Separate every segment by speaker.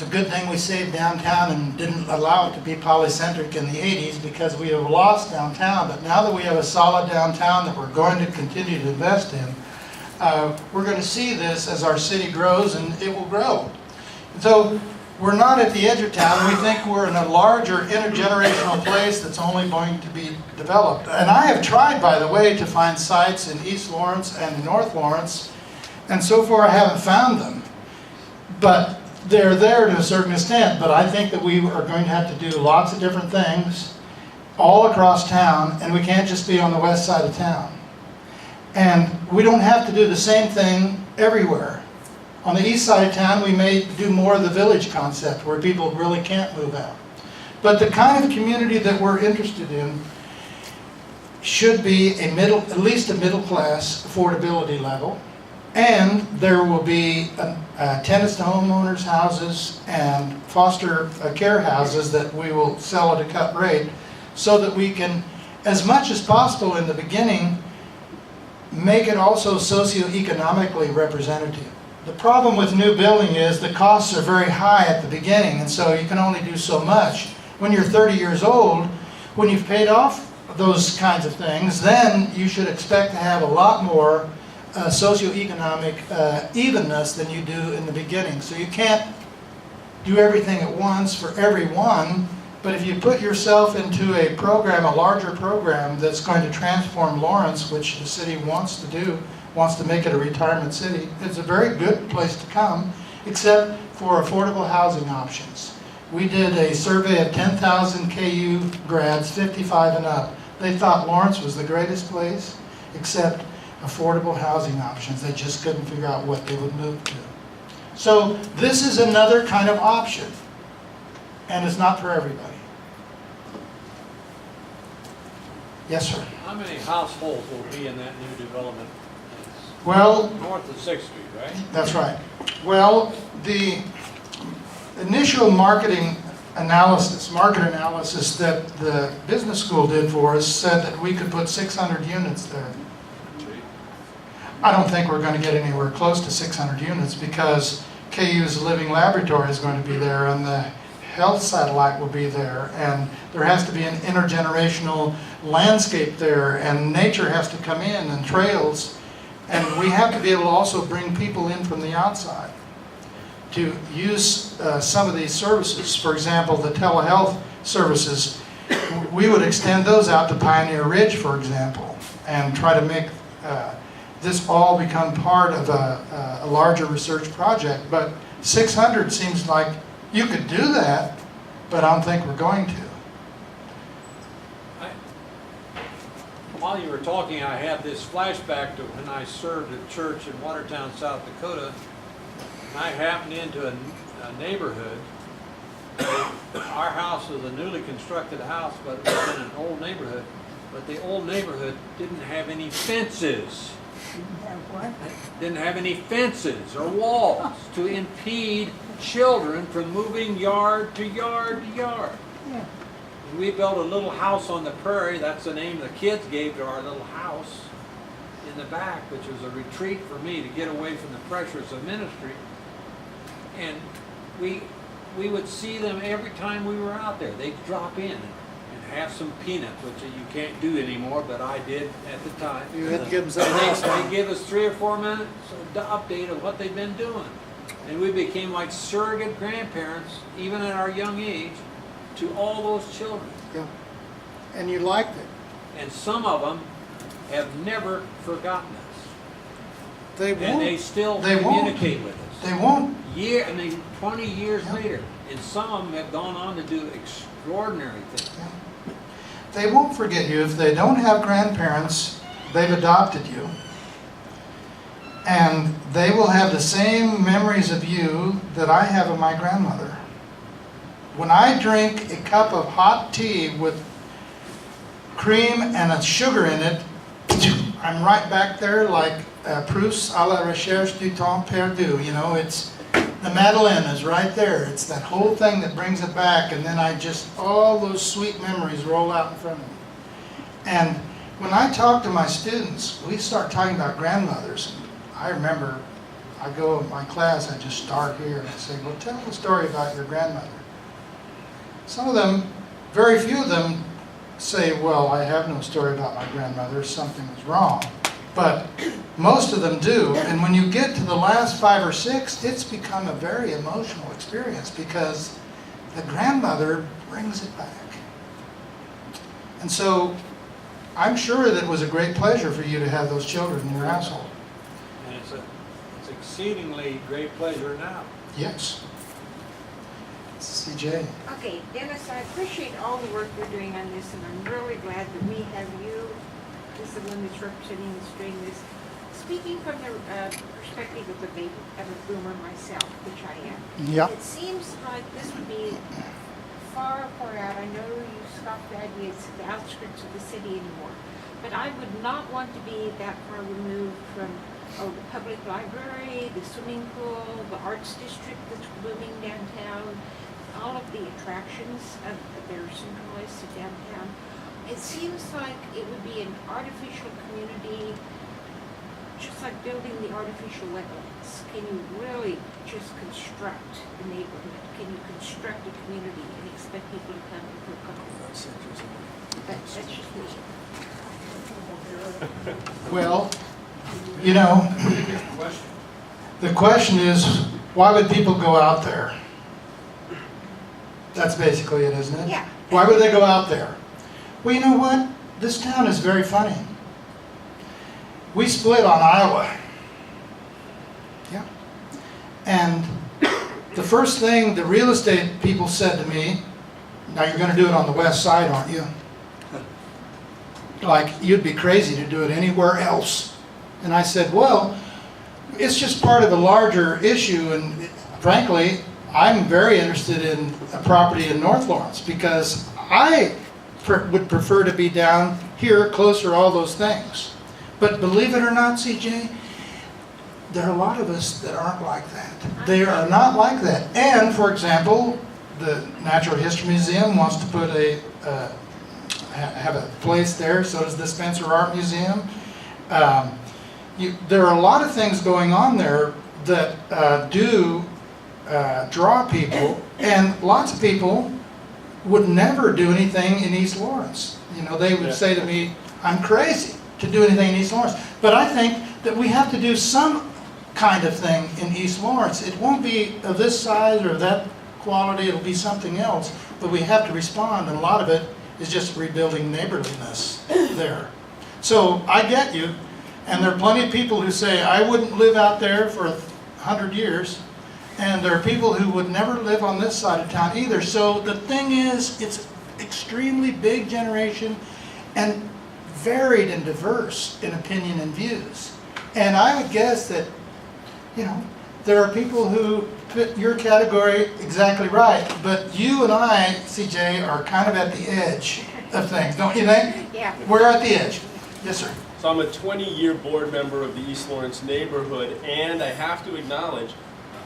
Speaker 1: It's a good thing we saved downtown and didn't allow it to be polycentric in the 80s, because we have lost downtown. But now that we have a solid downtown that we're going to continue to invest in, we're going to see this as our city grows, and it will grow. So we're not at the edge of town. We think we're in a larger intergenerational place that's only going to be developed. And I have tried, by the way, to find sites in East Lawrence and North Lawrence, and so far I haven't found them. But they're there to a certain extent. But I think that we are going to have to do lots of different things all across town, and we can't just be on the west side of town. And we don't have to do the same thing everywhere. On the east side of town, we may do more of the village concept, where people really can't move out. But the kind of community that we're interested in should be at least a middle class affordability level. And there will be tenants to homeowners houses and foster care houses that we will sell at a cut rate, so that we can, as much as possible in the beginning, make it also socioeconomically representative. The problem with new building is the costs are very high at the beginning, and so you can only do so much. When you're 30 years old, when you've paid off those kinds of things, then you should expect to have a lot more socioeconomic evenness than you do in the beginning. So you can't do everything at once for everyone, but if you put yourself into a program, a larger program that's going to transform Lawrence, which the city wants to do, wants to make it a retirement city, it's a very good place to come, except for affordable housing options. We did a survey of 10,000 KU grads, 55 and up. They thought Lawrence was the greatest place, except affordable housing options. They just couldn't figure out what they would move to. So this is another kind of option, and it's not for everybody. Yes, sir.
Speaker 2: How many households will be in that new development?
Speaker 1: Well,
Speaker 2: North of 6th Street, right?
Speaker 1: that's right. Well, the initial market analysis that the business school did for us said that we could put 600 units there. I don't think we're going to get anywhere close to 600 units, because KU's living laboratory is going to be there, and the health satellite will be there, and there has to be an intergenerational landscape there, and nature has to come in, and trails, and we have to be able to also bring people in from the outside to use some of these services. For example, the telehealth services, we would extend those out to Pioneer Ridge, for example, and try to make this all become part of a larger research project. But 600 seems like you could do that, but I don't think we're going to.
Speaker 2: While you were talking, I had this flashback to when I served at church in Watertown, South Dakota. And I happened into a neighborhood. Our house was a newly constructed house, but it was in an old neighborhood. But the old neighborhood didn't have any fences. Didn't have any fences or walls to impede children from moving yard to yard to yard.
Speaker 3: Yeah.
Speaker 2: And we built a little house on the prairie. That's the name the kids gave to our little house in the back, which was a retreat for me to get away from the pressures of ministry. And we would see them every time we were out there. They'd drop in and have some peanuts, which you can't do anymore, but I did at the time.
Speaker 1: You had to give them some
Speaker 2: And
Speaker 1: house
Speaker 2: they
Speaker 1: time.
Speaker 2: give us 3 or 4 minutes of update of what they've been doing. And we became like surrogate grandparents, even at our young age, to all those children.
Speaker 1: Yeah. And you liked it.
Speaker 2: And some of them have never forgotten us.
Speaker 1: They won't.
Speaker 2: And they still
Speaker 1: They won't.
Speaker 2: communicate with us.
Speaker 1: They won't.
Speaker 2: 20 years
Speaker 1: Yeah.
Speaker 2: later. And some of them have gone on to do extraordinary things.
Speaker 1: Yeah. They won't forget you. If they don't have grandparents, they've adopted you. And they will have the same memories of you that I have of my grandmother. When I drink a cup of hot tea with cream and a sugar in it, I'm right back there like Proust à la recherche du temps perdu. You know, it's the Madeleine is right there. It's that whole thing that brings it back, and then all those sweet memories roll out in front of me. And when I talk to my students, we start talking about grandmothers. I remember I go in my class, I just start here and I say, well, tell the story about your grandmother. Some of them, very few of them say, well, I have no story about my grandmother, something was wrong. But most of them do, and when you get to the last 5 or 6, it's become a very emotional experience because the grandmother brings it back. And so I'm sure that it was a great pleasure for you to have those children in your household.
Speaker 2: And it's exceedingly great pleasure now.
Speaker 1: Yes. CJ.
Speaker 3: Okay, Dennis, I appreciate all the work you're doing on this, and I'm really glad that we have you as the one that's representing us doing this. Speaking from the perspective of a boomer myself, which I am,
Speaker 1: Yeah.
Speaker 3: it seems like this would be far, far out. I know you scoffed the idea it's the outskirts of the city anymore, but I would not want to be that far removed from the public library, the swimming pool, the arts district that's blooming downtown, all of the attractions that are centralized to downtown. It seems like it would be an artificial community, just like building the artificial wetlands. Can you really just construct a neighborhood? Can you construct a community and expect people to come and feel comfortable? That's just me.
Speaker 1: Well, you know, the question is, why would people go out there? That's basically it, isn't it?
Speaker 3: Yeah.
Speaker 1: Why would they go out there? Well, you know what? This town is very funny. We split on Iowa. Yeah. And the first thing the real estate people said to me, now you're going to do it on the west side, aren't you? Like, you'd be crazy to do it anywhere else. And I said, well, it's just part of a larger issue, and frankly, I'm very interested in a property in North Lawrence because I would prefer to be down here, closer to all those things. But believe it or not, CJ, there are a lot of us that aren't like that. They are not like that. And, for example, the Natural History Museum wants to put have a place there, so does the Spencer Art Museum. There are a lot of things going on there that do draw people, and lots of people would never do anything in East Lawrence. You know, they would say to me, I'm crazy to do anything in East Lawrence. But I think that we have to do some kind of thing in East Lawrence. It won't be of this size or that quality, it'll be something else, but we have to respond, and a lot of it is just rebuilding neighborliness there. So I get you, and there are plenty of people who say, I wouldn't live out there for 100 years, and there are people who would never live on this side of town either. So the thing is, it's extremely big generation and varied and diverse in opinion and views. And I would guess that, you know, there are people who fit your category exactly right, but you and I, CJ, are kind of at the edge of things, don't you think?
Speaker 3: Yeah.
Speaker 1: We're at the edge. Yes, sir.
Speaker 4: So I'm a 20-year board member of the East Lawrence neighborhood, and I have to acknowledge,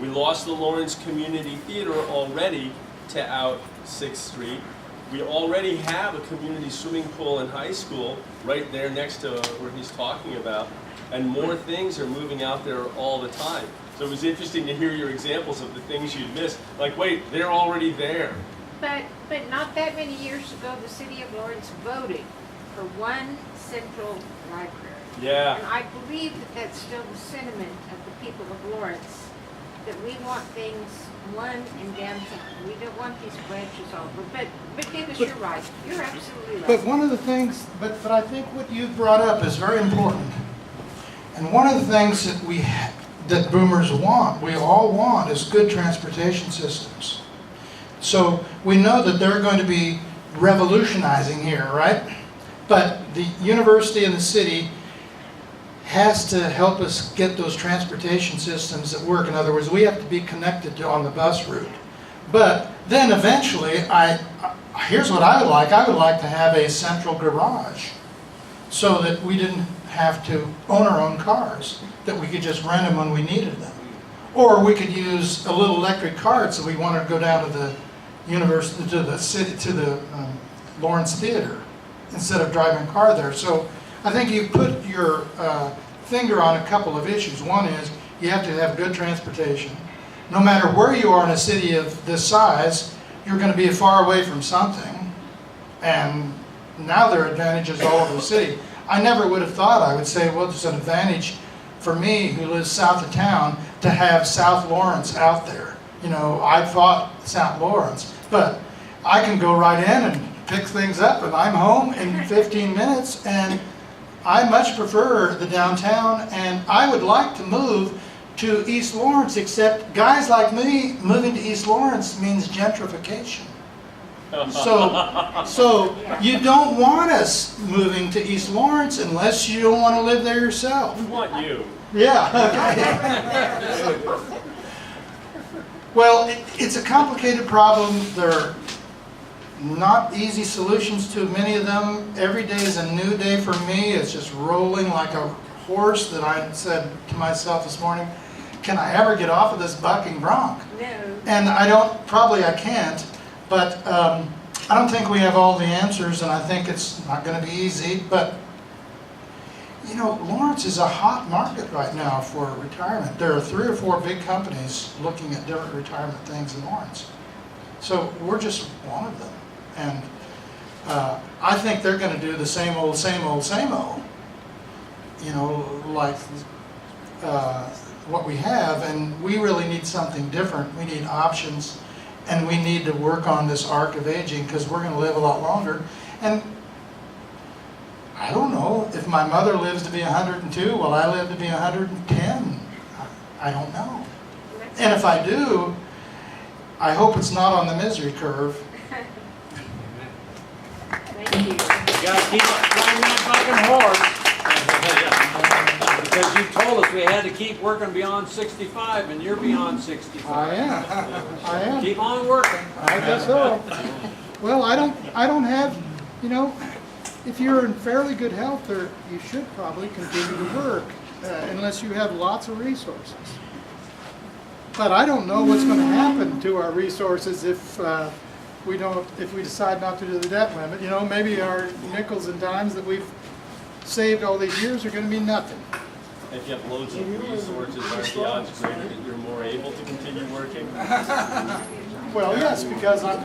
Speaker 4: we lost the Lawrence Community Theater already to out 6th Street. We already have a community swimming pool in high school right there next to where he's talking about, and more things are moving out there all the time. So it was interesting to hear your examples of the things you'd missed. Like, wait, they're already there.
Speaker 3: But not that many years ago, the city of Lawrence voted for one central library.
Speaker 4: Yeah.
Speaker 3: And I believe that that's still the sentiment of the people of Lawrence, that we want things one in downtown. We don't want these branches all over. But Davis, you're right. You're absolutely right.
Speaker 1: But one of the things, but I think what you brought up is very important. And one of the things that boomers want, we all want, is good transportation systems. So we know that they're going to be revolutionizing here, right? But the university and the city has to help us get those transportation systems that work. In other words, we have to be connected on the bus route. But then eventually, here's what I would like. I would like to have a central garage so that we didn't have to own our own cars, that we could just rent them when we needed them. Or we could use a little electric cart so we wanted to go down to the university, to the city, to the Lawrence Theater, instead of driving a car there. So I think you put your finger on a couple of issues. One is You have to have good transportation. No matter where you are in a city of this size, you're going to be far away from something. And now there are advantages all over the city. I never would have thought, I would say, well, it's an advantage for me who lives south of town to have South Lawrence out there. You know, I thought St. Lawrence, but I can go right in and pick things up and I'm home in 15 minutes, and I much prefer the downtown, and I would like to move to East Lawrence, except guys like me moving to East Lawrence means gentrification. So you don't want us moving to East Lawrence unless you don't want to live there yourself.
Speaker 4: We want you.
Speaker 1: Yeah, okay. Well, it's a complicated problem. There are not easy solutions to many of them. Every day is a new day for me. It's just rolling like a horse that I said to myself this morning, can I ever get off of this bucking bronc?
Speaker 3: No.
Speaker 1: And probably I can't, but I don't think we have all the answers, and I think it's not going to be easy. But, you know, Lawrence is a hot market right now for retirement. There are 3 or 4 big companies looking at different retirement things in Lawrence. So we're just one of them. And I think they're going to do the same old, same old, same old. You know, like what we have, and we really need something different. We need options, and we need to work on this arc of aging, because we're going to live a lot longer. And I don't know, if my mother lives to be 102, will I live to be 110? I don't know. And if I do, I hope it's not on the misery curve.
Speaker 3: Thank you.
Speaker 2: You gotta keep flying that fucking horse. Because you told us we had to keep working beyond 65, and you're beyond 65.
Speaker 1: I am.
Speaker 2: Keep on working.
Speaker 1: I guess so. Well, I don't have, you know, if you're in fairly good health, you should probably continue to work, unless you have lots of resources. But I don't know what's going to happen to our resources if we decide not to do the debt limit. You know, maybe our nickels and dimes that we've saved all these years are going to be nothing.
Speaker 4: If you have loads of resources, aren't the odds greater that you're more able to continue working?
Speaker 1: Well, yes, because I'm